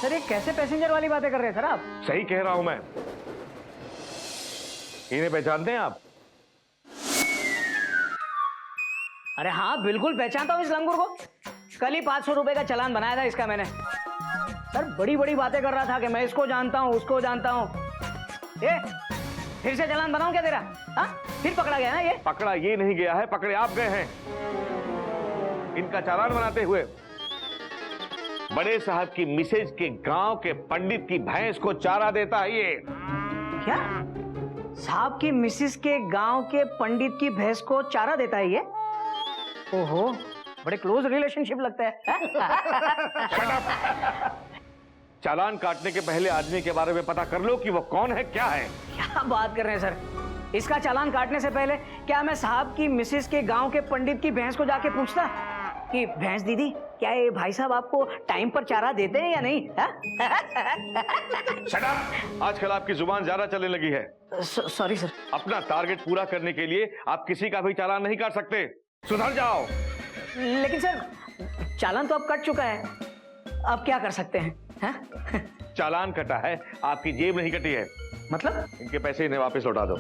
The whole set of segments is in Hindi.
सर ये कैसे पैसेंजर वाली बातें कर रहे हैं सर आप? सही कह रहा हूं मैं। इन्हें पहचानते हैं आप? अरे हाँ बिल्कुल पहचानता हूँ इस लंगूर को। कल ही 500 रुपए का चालान बनाया था इसका मैंने। सर बड़ी बड़ी बातें कर रहा था कि मैं इसको जानता हूँ उसको जानता हूँ। ये फिर से चालान बनाऊं क्या तेरा? हाँ फिर पकड़ा गया ना ये? पकड़ा ये नहीं गया है, पकड़े आप गए हैं। इनका चालान बनाते हुए बड़े साहब की मिसेज के गांव के पंडित की भैंस को चारा देता है ये। क्या? साहब की मिसेज के गांव के पंडित की भैंस को चारा देता है ये? ओहो बड़े क्लोज रिलेशनशिप लगता है। चालान काटने के पहले आदमी के बारे में पता कर लो कि वो कौन है, क्या है। क्या बात कर रहे हैं सर? इसका चालान काटने से पहले क्या मैं साहब की मिसेज के गांव के पंडित की भैंस को जाके पूछता कि भैंस दीदी क्या ये भाई साहब आपको टाइम पर चारा देते हैं या नहीं? Shut up! आजकल आपकी जुबान ज्यादा चलने लगी है। Sorry sir. अपना टारगेट पूरा करने के लिए आप किसी का भी चालान नहीं काट सकते। सुधर जाओ। लेकिन सर चालान तो अब कट चुका है, अब क्या कर सकते हैं? चालान कटा है, आपकी जेब नहीं कटी है। मतलब? इनके पैसे इन्हें वापस लौटा दो।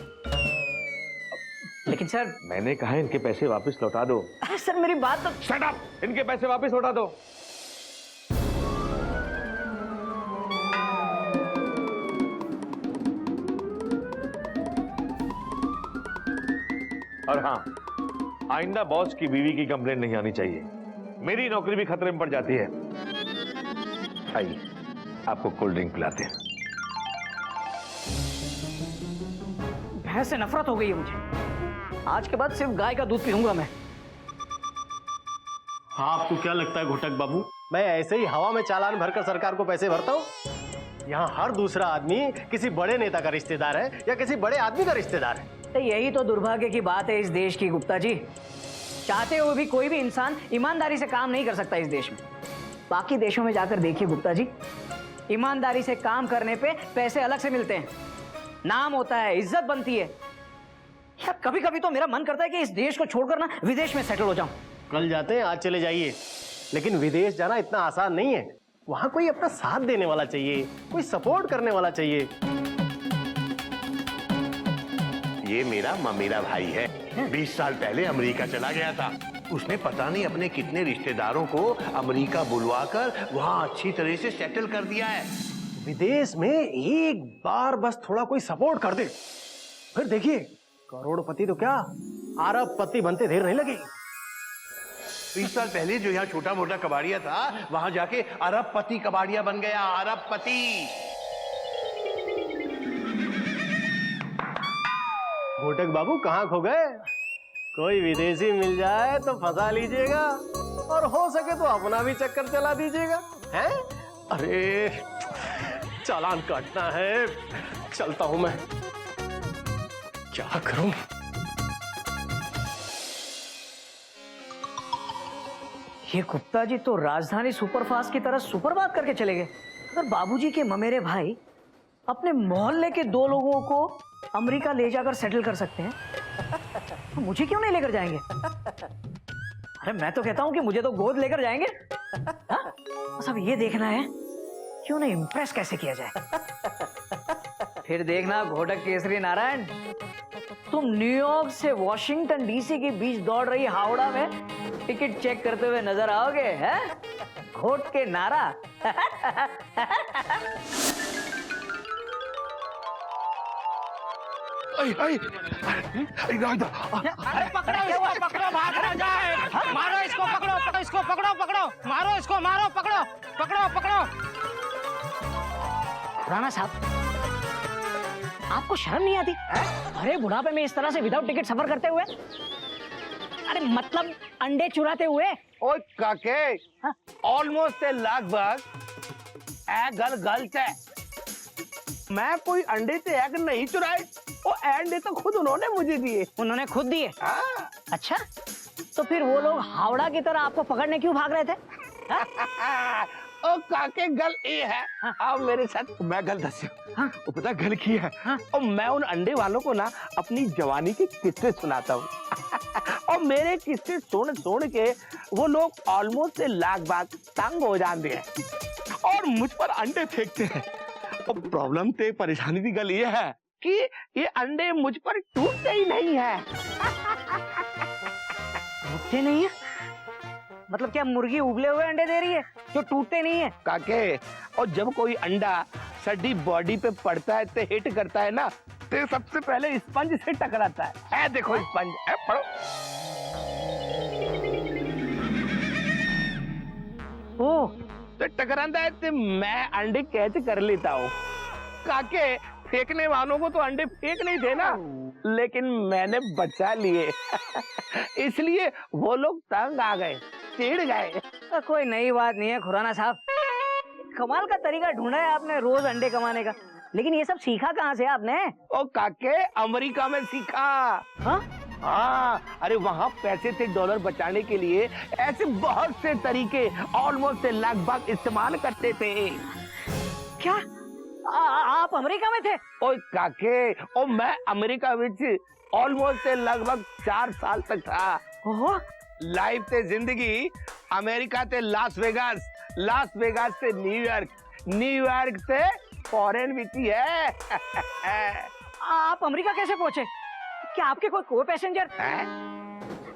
लेकिन सर मैंने कहा इनके पैसे वापस लौटा दो। सर मेरी बात तो। Shut up! इनके पैसे वापस लौटा दो। और हाँ, आइंदा बॉस की बीवी की कंप्लेंट नहीं आनी चाहिए। मेरी नौकरी भी खतरे में पड़ जाती है। आइए आपको कोल्ड ड्रिंक पिलाते हैं। भैंस से नफरत हो गई है मुझे। आज के बाद सिर्फ गाय का दूध पीऊंगा मैं। हाँ आपको क्या लगता है घोटक बाबू, मैं ऐसे ही हवा में चालान भरकर सरकार को पैसे भरता हूँ? यहाँ हर दूसरा आदमी किसी बड़े नेता का रिश्तेदार है या किसी बड़े आदमी का रिश्तेदार है। यही तो दुर्भाग्य की बात है इस देश की गुप्ता जी। चाहते हुए भी कोई भी इंसान ईमानदारी से काम नहीं कर सकता इस देश में। बाकी देशों में जाकर देखिए गुप्ता जी, ईमानदारी से काम करने पे पैसे अलग से मिलते हैं, नाम होता है, इज्जत बनती है। यार कभी कभी तो मेरा मन करता है कि इस देश को छोड़कर ना विदेश में सेटल हो जाऊं। कल जाते हैं, आज चले जाइए। लेकिन विदेश जाना इतना आसान नहीं है। वहां कोई अपना साथ देने वाला चाहिए, कोई सपोर्ट करने वाला चाहिए। ये मेरा ममेरा भाई है। 20 साल पहले अमेरिका चला गया था। उसने पता नहीं अपने कितने रिश्तेदारों को अमेरिका बुलवाकर वहां अच्छी तरह से सेटल कर दिया है। विदेश में एक बार बस थोड़ा कोई सपोर्ट कर दे, फिर देखिए करोड़पति तो क्या अरबपति बनते देर नहीं लगेगी। 20 साल पहले जो यहाँ छोटा मोटा कबाड़िया था, वहां जाके अरबपति कबाड़िया बन गया। अरबपति। घोटक बाबू कहाँ खो गए? कोई विदेशी मिल जाए तो फंसा लीजिएगा और हो सके तो अपना भी चक्कर चला दीजिएगा। हैं? अरे चालान काटना है, चलता हूं मैं। क्या करूं? ये गुप्ता जी तो राजधानी सुपरफास्ट की तरह सुपर बात करके चले गए। अगर बाबूजी के ममेरे भाई अपने मोहल्ले के 2 लोगों को अमेरिका ले जाकर सेटल कर सकते हैं, तो मुझे क्यों नहीं लेकर जाएंगे? अरे मैं तो कहता हूं कि मुझे तो गोद लेकर जाएंगे। हाँ? बस अब ये देखना है क्यों नहीं इम्प्रेस कैसे किया जाए। फिर देखना घोटक केसरी नारायण, तुम न्यूयॉर्क से वॉशिंगटन डीसी के बीच दौड़ रही हावड़ा में टिकट चेक करते हुए नजर आओगे, हैं? घोट के नारा। अरे पकड़ो इसको, पकड़ो, भाग ना जाए। मारो इसको, पकड़ो इसको, पकड़ो, मारो इसको, मारो, पकड़ो। खुराना साहब, आपको शर्म नहीं आती? अरे बुढ़ापे में इस तरह से विदाउट टिकट सफर करते हुए, अरे मतलब अंडे चुराते हुए। ओए काके, ऑलमोस्ट लगभग गल गलत है। मैं कोई अंडे से एग नहीं चुराए, वो अंडे तो खुद उन्होंने मुझे दिए। उन्होंने खुद दिए? अच्छा, तो फिर वो लोग हावड़ा की तरह आपको पकड़ने क्यों भाग रहे थे? ओ काके गल ये है, अब मेरे साथ मैं गल दस्यो। वो पता गल की है, और मैं उन अंडे वालों को ना अपनी जवानी के किस्से सुनाता हूँ। और मेरे किस्से सुन के वो लोग ऑलमोस्ट लाख बात तंग हो जाते हैं। और मुझ पर अंडे फेंकते हैं। और प्रॉब्लम तो परेशानी की गल ये है कि ये अंडे मुझ पर टूटते ही नहीं है। टूटते नहीं है मतलब क्या मुर्गी उबले हुए अंडे दे रही है जो टूटते नहीं है? काके, और जब कोई अंडा सड़ी बॉडी पे पड़ता है तो हिट करता है ना, तो सबसे पहले स्पंज से टकराता है। देखो स्पंज है, पढ़ो। ओ तो टकराता है तो मैं अंडे कैच कर लेता हूँ। काके, फेंकने वालों को तो अंडे फेंक नहीं थे ना, लेकिन मैंने बचा लिए। इसलिए वो लोग तंग आ गए, चिढ़ गए। कोई नई बात नहीं है खुराना साहब, कमाल का तरीका ढूंढा है आपने रोज अंडे कमाने का। लेकिन ये सब सीखा कहाँ से आपने? ओ काके, अमेरिका में सीखा। हाँ? हाँ, अरे वहाँ पैसे से डॉलर बचाने के लिए ऐसे बहुत से तरीके ऑलमोस्ट लगभग इस्तेमाल करते थे। क्या आप अमेरिका में थे? ओए काके, ओ मैं अमेरिका में ऑलमोस्ट लगभग 4 साल तक था। ओहो, लाइफ से जिंदगी अमेरिका से लास वेगास, लास वेगास से न्यूयॉर्क, न्यूयॉर्क से फॉरेन भी है। आप अमेरिका कैसे पहुंचे? क्या आपके कोई को पैसेंजर?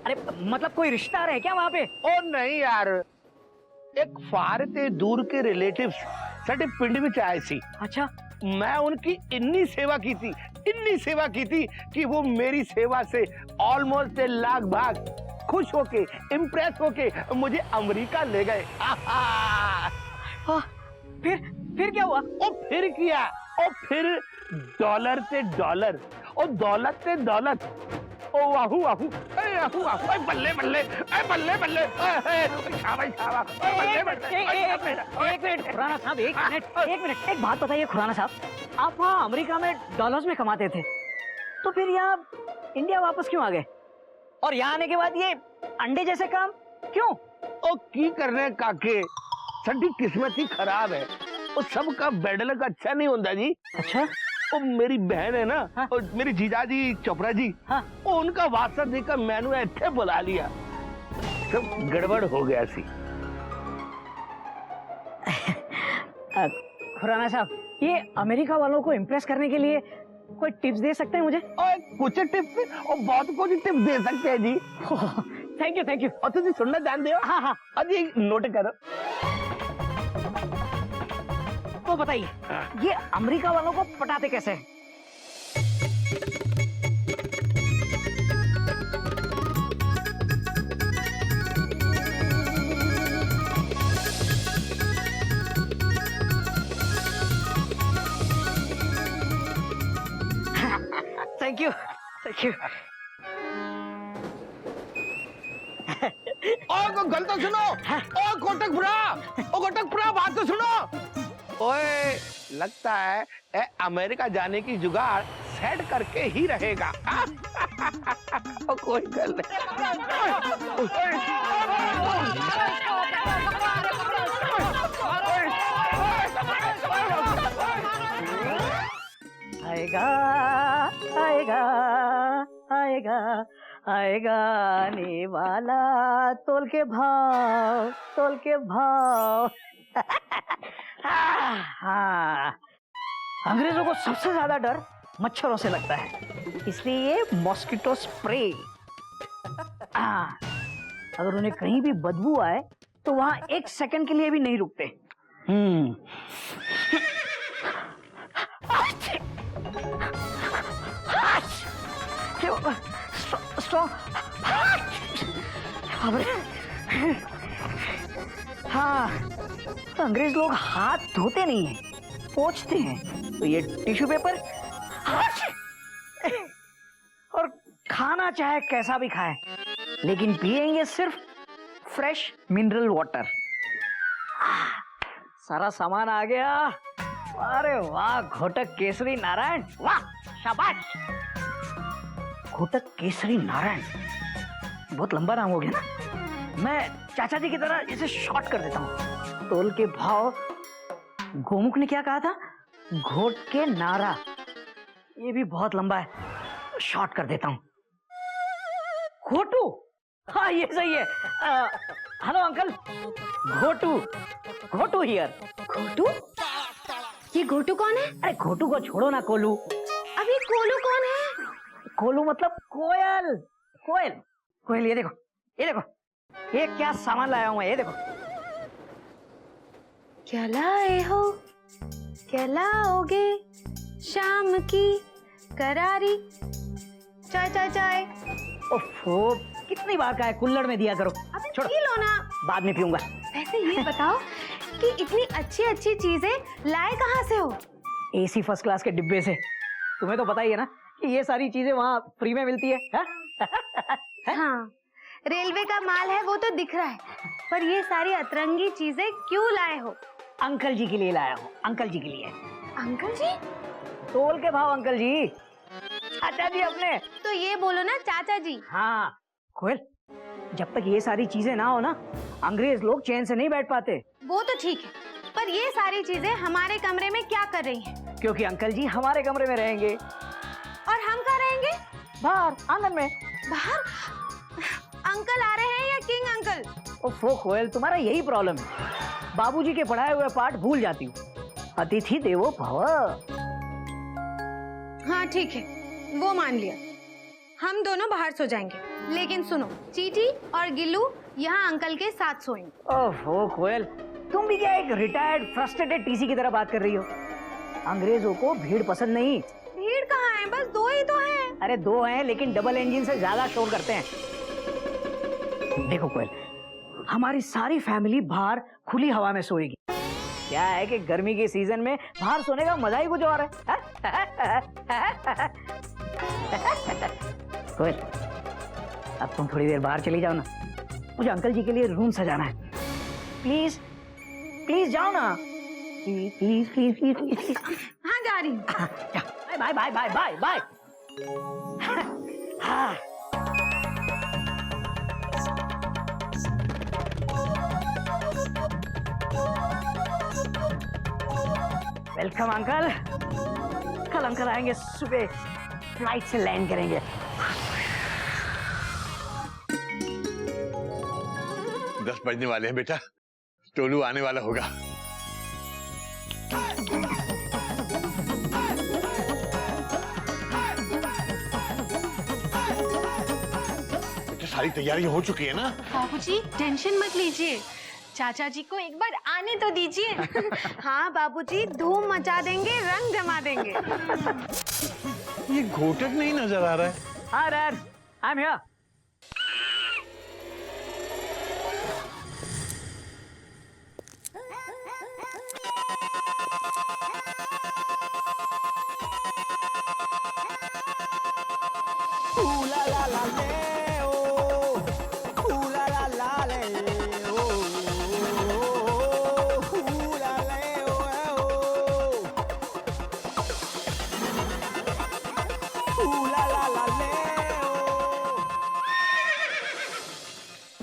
अरे मतलब कोई रिश्तेदार है क्या वहाँ पे? ओ नहीं यार, एक फार से दूर के रिलेटिव्स सटे पिंड में आए सी। अच्छा, मैं उनकी इतनी सेवा की थी, इतनी सेवा की थी कि वो मेरी सेवा से ऑलमोस्ट लगभग खुश होके, इम्प्रेस होके मुझे अमेरिका ले गए। हाँ, फिर क्या हुआ? ओ फिर किया, ओ फिर डॉलर से डॉलर, ओ दौलत से दौलत, ओ वाहू वाहू, ए वाहू वाहू, ए बल्ले बल्ले, ए बल्ले बल्ले, ए शाबाश शाबाश, ए बल्ले बल्ले। एक मिनट खुराना साहब, एक मिनट, एक बात बताइए खुराना साहब, आप वहाँ अमेरिका में डॉलर्स में कमाते थे, तो फिर यहाँ इंडिया वापस क्यों आ गए? और यहाँ आने के बाद ये अंडे जैसे काम क्यों? ओ की करने काके, सटी किस्मत ही खराब है। वो सबका बेडलक अच्छा नहीं होता जी। अच्छा, वो मेरी बहन है ना, हाँ? और मेरी जीजाजी चोपड़ा जी, हाँ? वो उनका वास्ता देकर मैंने ऐसे बुला लिया, सब गड़बड़ हो गया सी। खुराना साहब, ये अमेरिका वालों को इम्प्रेस करने के लिए कोई टिप्स दे सकते हैं मुझे? और कुछ टिप्स और बहुत कुछ टिप्स दे सकते हैं जी। Thank you. और तुझे सुनना जानते हो? हाँ हाँ, अजी नोट करो। तो बताइए, ये अमेरिका वालों को पटाते कैसे? Thank you. और गल तो सुनो, ओ कोटकपुरा बात तो सुनो। ओए, लगता है अमेरिका जाने की जुगाड़ सेट करके ही रहेगा। कोई गल आएगा आएगा आएगा आएगा आने वाला, तोल के भाव। हाँ, अंग्रेजों को सबसे ज्यादा डर मच्छरों से लगता है, इसलिए ये मॉस्किटो स्प्रे। अगर उन्हें कहीं भी बदबू आए तो वहां 1 सेकंड के लिए भी नहीं रुकते। हाँ, अंग्रेज लोग हाथ धोते नहीं हैं, पोंछते हैं। तो ये टिश्यू पेपर और खाना चाहे कैसा भी खाएं, लेकिन पिएंगे सिर्फ फ्रेश मिनरल वाटर। सारा सामान आ गया। अरे वाह, घोटक केसरी नारायण, वाह शाबाश। घोटक केसरी नारायण बहुत लंबा नाम हो गया ना। मैं चाचा जी की तरह इसे शॉर्ट कर देता हूँ। तोल के भाव। गोमुख ने क्या कहा था? घोट के नारा। ये भी बहुत लंबा है, शॉर्ट कर देता हूँ। घोटू, हाँ ये सही है। Hello uncle, Ghotu, Ghotu here. Ghotu? ये घोटू कौन है? अरे घोटू को छोड़ो ना, कोलू। अब ये कोलू कौन है? कोलू मतलब कोयल, कोयल। कोयल, ये देखो, ये देखो, ये क्या सामान लाया हूँ मैं, ये देखो। क्या लाए हो, क्या लाओगे, शाम की करारी चाय चाय चाय। ओफो, कितनी बार का है, कुल्हड़ में दिया करो। अबे छोड़ो, पी लो ना। बाद में पीऊंगा। वैसे ये बताओ कि इतनी अच्छी अच्छी चीजें लाए कहाँ से हो? एसी फर्स्ट क्लास के डिब्बे से। तुम्हें तो पता ही है ना कि ये सारी चीजें वहाँ फ्री में मिलती है, हा? हाँ, रेलवे का माल है वो तो दिख रहा है, पर ये सारी अतरंगी चीजें क्यों लाए हो? अंकल जी के लिए लाया हूँ, अंकल जी के लिए। अंकल जी? तोल के भाव अंकल जी, चाचा जी अपने। तो ये बोलो ना चाचा जी। हाँ कोयल, जब तक ये सारी चीजें ना हो ना, अंग्रेज लोग चैन से नहीं बैठ पाते। वो तो ठीक है, पर ये सारी चीजें हमारे कमरे में क्या कर रही हैं? क्योंकि अंकल जी हमारे कमरे में रहेंगे। और हम कहाँ रहेंगे? बाहर आंगन में। बाहर? अंकल आ रहे हैं या किंग अंकल? ओफो कोयल, तुम्हारा यही प्रॉब्लम है, बाबूजी के पढ़ाए हुए पाठ भूल जाती हूँ। अतिथि देवो भव। हाँ ठीक है, वो मान लिया, हम दोनों बाहर सो जाएंगे। लेकिन सुनो, चीटी और गिल्लू यहाँ अंकल के साथ सोएंगे। ओहो कोयल, तुम भी क्या एक रिटायर्ड फ्रस्ट्रेटेड टीसी की तरह बात कर रही हो? अंग्रेजों को भीड़ पसंद नहीं। भीड़ कहाँ है, बस दो ही तो हैं। अरे दो हैं, लेकिन डबल इंजन से ज्यादा शोर करते हैं। देखो कोयल, हमारी सारी फैमिली बाहर खुली हवा में सोएगी। क्या है कि गर्मी के सीजन में बाहर सोने का मजा ही कुछ और है। कोयल, अब तुम थोड़ी देर बाहर चली जाओ ना, मुझे अंकल जी के लिए रूम सजाना है। प्लीज प्लीज जाओ ना, please please please please please. हाँ जा रही हूँ। Bye bye bye bye bye. हाँ, वेलकम अंकल। कल अंकल आएंगे, सुबह फ्लाइट से लैंड करेंगे। 10 बजने वाले हैं बेटा, टोलू आने वाला होगा। बेटा सारी तैयारी हो चुकी है ना? बाबूजी टेंशन मत लीजिए, चाचा जी को एक बार आने तो दीजिए। हाँ बाबूजी, धूम मचा देंगे, रंग जमा देंगे। ये घोटक नहीं नजर आ रहा है। हाँ डैड, आई एम हियर।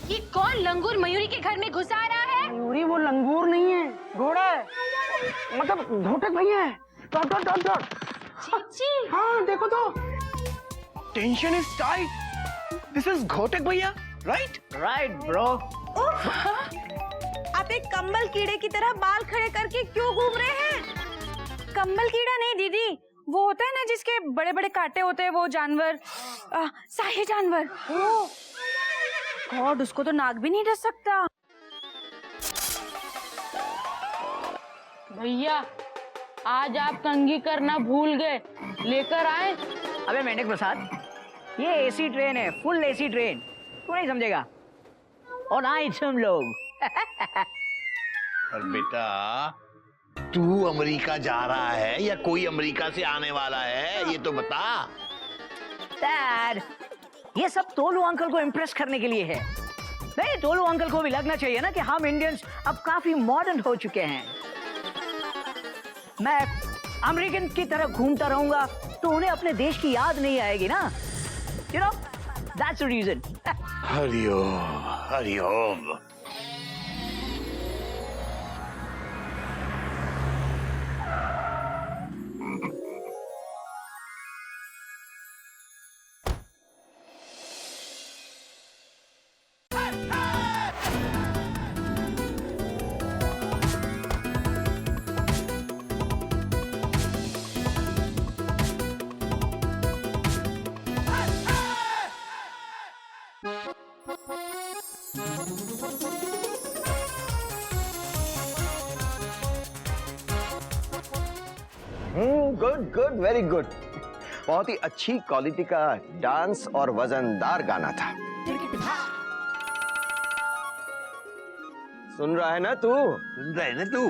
ये कौन लंगूर मयूरी के घर में घुस आ रहा है? मयूरी वो लंगूर नहीं है, घोड़ा है, मतलब घोटक भैया है। Dot dot dot dot. चीची। हाँ देखो तो, tension is tight. This is Ghotak भैया, राइट? Right bro. आप एक कंबल कीड़े की तरह बाल खड़े करके क्यों घूम रहे हैं? कंबल कीड़ा नहीं दीदी, वो होता है ना जिसके बड़े बड़े कांटे होते हैं, वो जानवर, शाही जानवर। गॉड, उसको तो नाग भी नहीं डस सकता। भैया आज आप कंघी करना भूल गए, लेकर आए। अबे मेंढक प्रसाद, ये एसी ट्रेन है, फुल एसी ट्रेन, तू नहीं समझेगा। और आए तुम लोग। पर बेटा तू अमेरिका जा रहा है या कोई अमेरिका से आने वाला है, ये तो बता। डैड, ये सब तोलू अंकल को इम्प्रेस करने के लिए है। नहीं, तोलू अंकल को भी लगना चाहिए ना कि हम इंडियंस अब काफी मॉडर्न हो चुके हैं। मैं अमेरिकन की तरह घूमता रहूंगा तो उन्हें अपने देश की याद नहीं आएगी ना। You know, that's the reason. हरिओम हरिओम। Good good very good. बहुत ही अच्छी क्वालिटी का डांस और वजनदार गाना था। सुन रहा है ना तू? सुन रहा है ना तू?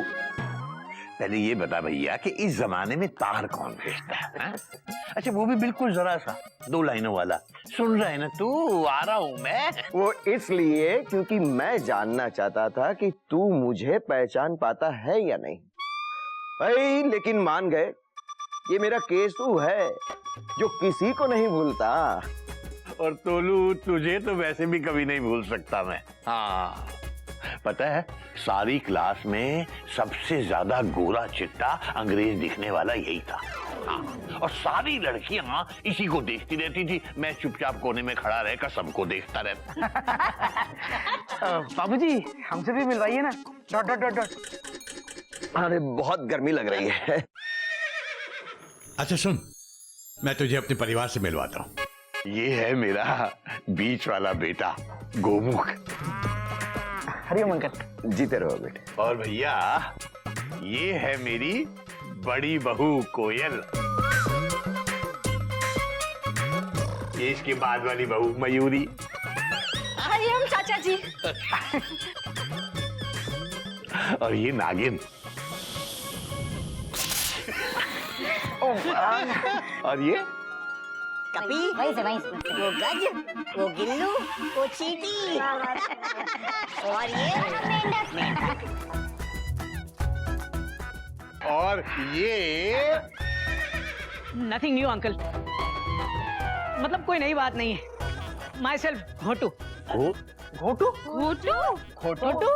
पहले ये बता भैया कि इस जमाने में तार कौन भेजता है? अच्छा वो भी बिल्कुल जरा सा 2 लाइनों वाला। सुन रहा है ना तू? आ रहा हूं मैं। वो इसलिए क्योंकि मैं जानना चाहता था कि तू मुझे पहचान पाता है या नहीं। भाई लेकिन मान गए, ये मेरा केसू है जो किसी को नहीं भूलता। और तोलू तुझे तो वैसे भी कभी नहीं भूल सकता मैं। हाँ पता है सारी क्लास में सबसे ज्यादा गोरा चिट्टा अंग्रेज दिखने वाला यही था। हाँ, और सारी लड़कियां इसी को देखती रहती थी। मैं चुपचाप कोने में खड़ा रहकर सबको देखता रहता। बाबूजी हमसे भी मिलवाइए ना। Dot dot dot dot. अरे बहुत गर्मी लग रही है। अच्छा सुन, मैं तुझे अपने परिवार से मिलवाता हूँ। ये है मेरा बीच वाला बेटा गोमुख। हरिओम अंकल। जीते रहो बेटे। और भैया ये है मेरी बड़ी बहू कोयल। ये इसके बाद वाली बहू मयूरी। हरिओम चाचा जी। और ये नागिन। और ये कपी वहीं से वो गज, वो गिल्लू, वो चींटी और ये मेंढक। और ये नथिंग न्यू अंकल, मतलब कोई नई बात नहीं है। Myself Ghotu. घोटू घोटू घोटू।